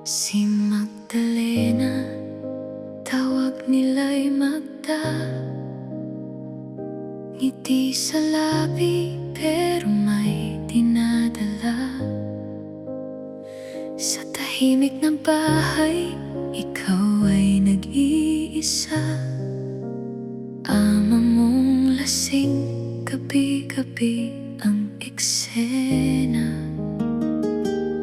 Si Magdalena, tawag nila'y Magda. Ngiti sa labi pero may dinadala. Sa tahimik ng bahay, ikaw ay nag-iisa. Ama mong lasing, gabi-gabi ang eksena.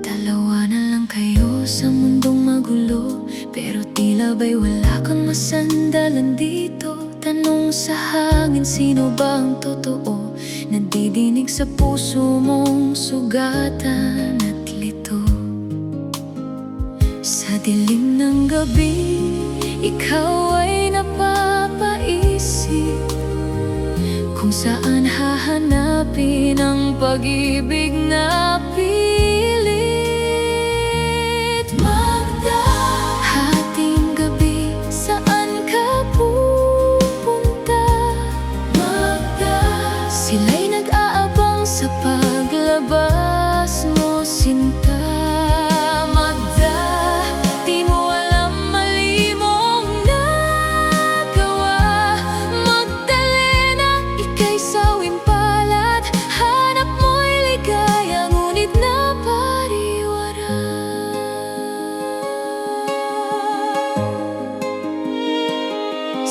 Dalawa na lang kayo sa mundong magulo, pero tila ba'y wala kang masandalan dito. Tanong sa hangin, sino ba ang totoo? Nadidinig sa puso mong sugatan at lito. Sa dilim ng gabi, ikaw ay napapaisip kung saan hahanapin ang pag-ibig na pilit. Magda, hating gabi, saan ka pupunta? Magda, sila'y nag-aabang sa paglabas mo, sinta.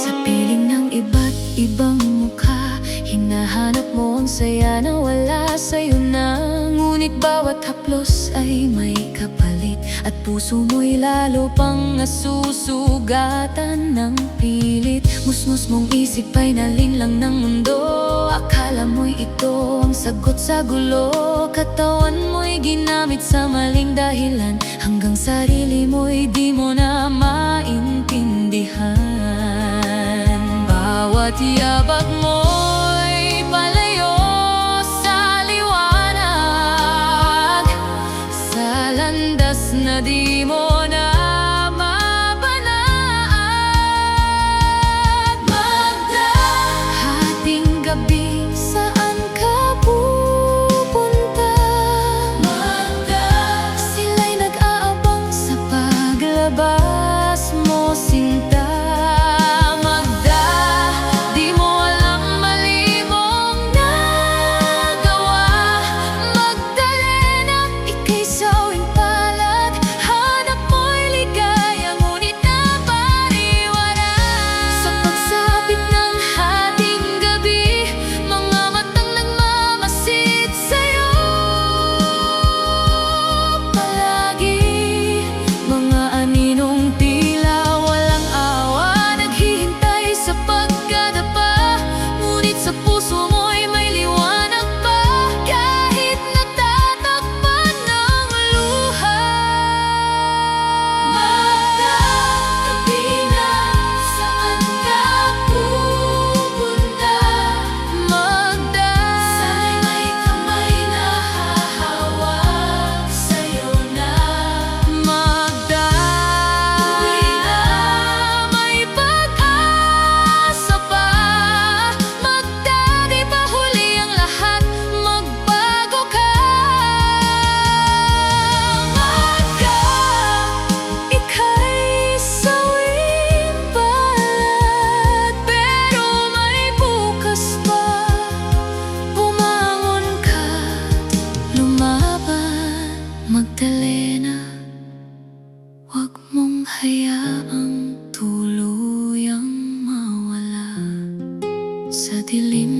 Sa piling ng iba't ibang mukha, hinahanap mo ang saya na wala sa'yo na. Ngunit bawat haplos ay may kapalit, at puso mo'y lalo pang nasusugatan ng pilit. Musmus mong isip ay nalinlang ng mundo, akala mo'y ito ang sagot sa gulo. Katawan mo'y ginamit sa maling dahilan, hanggang sarili mo'y di mo na maintindihan. Bawat yabag mo'y palayo sa liwanag, sa landas na di mo na mabanag. Magda, hating gabi, saan ka pupunta? Magda, sila'y nag-aabang sa paglabas mo, sinta. Magdalena, huwag mong hayaang tuluyang mawala sa dilim